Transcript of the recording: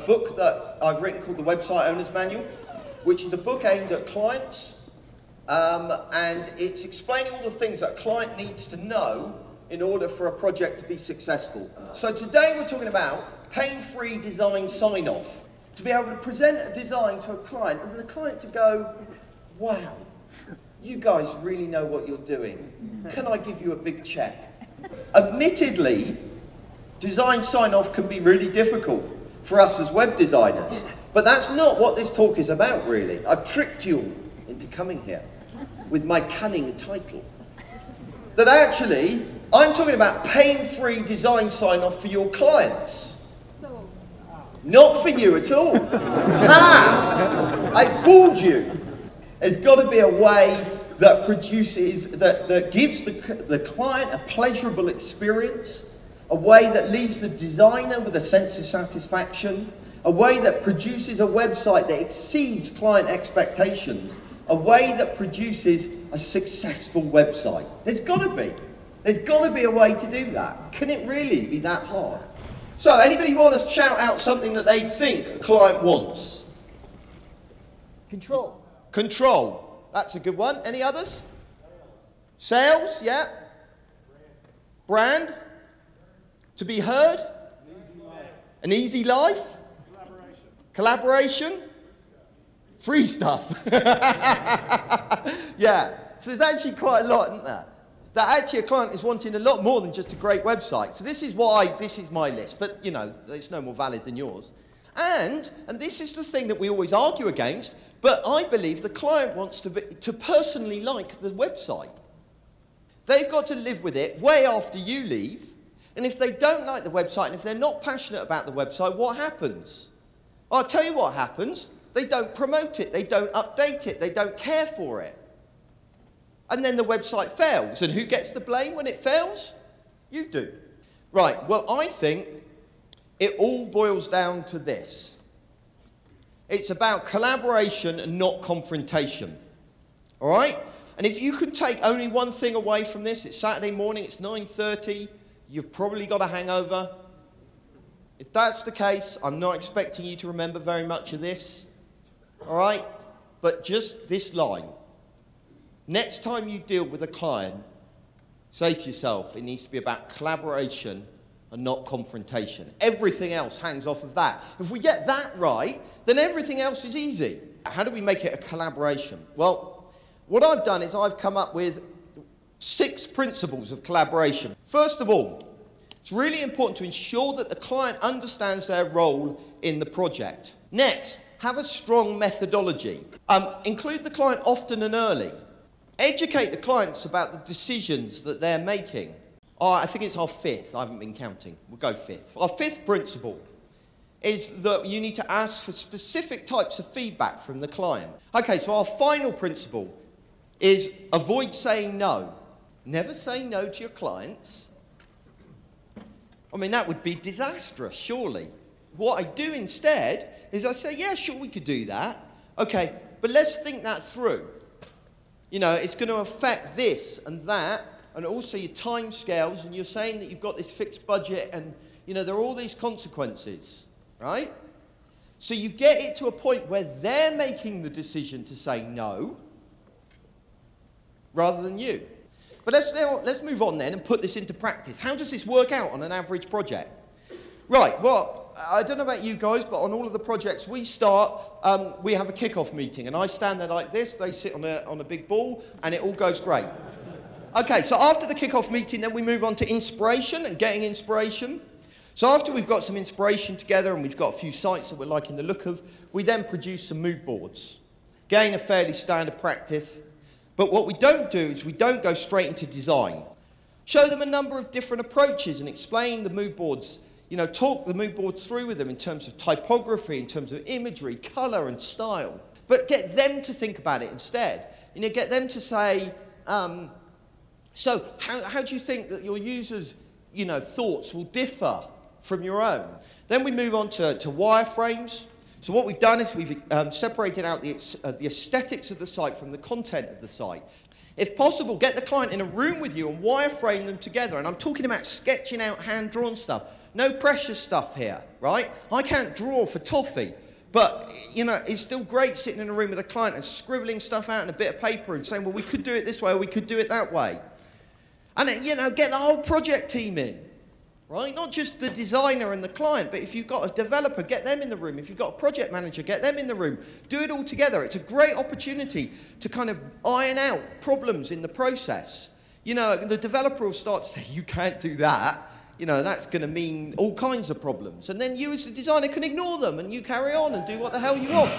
book that I've written called The Website Owner's Manual, which is a book aimed at clients, and it's explaining all the things that a client needs to know in order for a project to be successful. So today we're talking about pain-free design sign-off. To be able to present a design to a client and the client to go, wow, you guys really know what you're doing. Can I give you a big check? Admittedly, design sign-off can be really difficult for us as web designers, but that's not what this talk is about, really. I've tricked you into coming here with my cunning title. That actually, I'm talking about pain-free design sign-off for your clients. Not for you at all. Ha! I fooled you. There's got to be a way that produces, that gives the client a pleasurable experience, a way that leaves the designer with a sense of satisfaction, a way that produces a website that exceeds client expectations, a way that produces a successful website. There's got to be. There's got to be a way to do that. Can it really be that hard? So, anybody want to shout out something that they think a client wants? Control. Control. That's a good one. Any others? Sales, yeah. Brand. To be heard. An easy life. Collaboration. Free stuff. Yeah. So there's actually quite a lot, isn't there? That actually a client is wanting a lot more than just a great website. So this is my list, but you know, it's no more valid than yours. And this is the thing that we always argue against, but I believe the client wants to personally like the website. They've got to live with it way after you leave, and if they don't like the website, and if they're not passionate about the website, what happens? I'll tell you what happens. They don't promote it, they don't update it, they don't care for it. And then the website fails. And who gets the blame when it fails? You do. Right, well, I think it all boils down to this. It's about collaboration and not confrontation. All right? And if you could take only one thing away from this, it's Saturday morning, it's 9:30, you've probably got a hangover. If that's the case, I'm not expecting you to remember very much of this. All right? But just this line. Next time you deal with a client, say to yourself, it needs to be about collaboration and not confrontation. Everything else hangs off of that. If we get that right, then everything else is easy. How do we make it a collaboration? Well, what I've done is I've come up with 6 principles of collaboration. First of all, it's really important to ensure that the client understands their role in the project. Next, have a strong methodology. Include the client often and early. Educate the clients about the decisions that they're making. I think it's our 5th. I haven't been counting. We'll go 5th. Our 5th principle is that you need to ask for specific types of feedback from the client. Okay, so our final principle is avoid saying no. Never say no to your clients. I mean, that would be disastrous, surely. What I do instead is I say, yeah, sure, we could do that. Okay, but let's think that through. You know, it's going to affect this and that, and also your time scales, and you're saying that you've got this fixed budget, and, you know, there are all these consequences, right? So you get it to a point where they're making the decision to say no, rather than you. But let's move on then and put this into practice. How does this work out on an average project? Right, well, I don't know about you guys, but on all of the projects we start, we have a kick-off meeting, and I stand there like this, they sit on a big ball, and it all goes great. Okay, so after the kick-off meeting, then we move on to inspiration and getting inspiration. So after we've got some inspiration together and we've got a few sites that we're liking the look of, we then produce some mood boards. Again, a fairly standard practice, but what we don't do is we don't go straight into design. Show them a number of different approaches and explain the mood boards. You know, talk the mood boards through with them in terms of typography, in terms of imagery, colour and style. But get them to think about it instead. You know, get them to say, so how do you think that your users, you know, thoughts will differ from your own? Then we move on to wireframes. So what we've done is we've separated out the aesthetics of the site from the content of the site. If possible, get the client in a room with you and wireframe them together. And I'm talking about sketching out hand-drawn stuff. No pressure stuff here, right? I can't draw for toffee. But, you know, it's still great sitting in a room with a client and scribbling stuff out on a bit of paper and saying, well, we could do it this way or we could do it that way. And, you know, get the whole project team in, right? Not just the designer and the client, but if you've got a developer, get them in the room. If you've got a project manager, get them in the room. Do it all together. It's a great opportunity to kind of iron out problems in the process. You know, the developer will start to say, you can't do that. You know, that's going to mean all kinds of problems. And then you as the designer can ignore them and you carry on and do what the hell you want.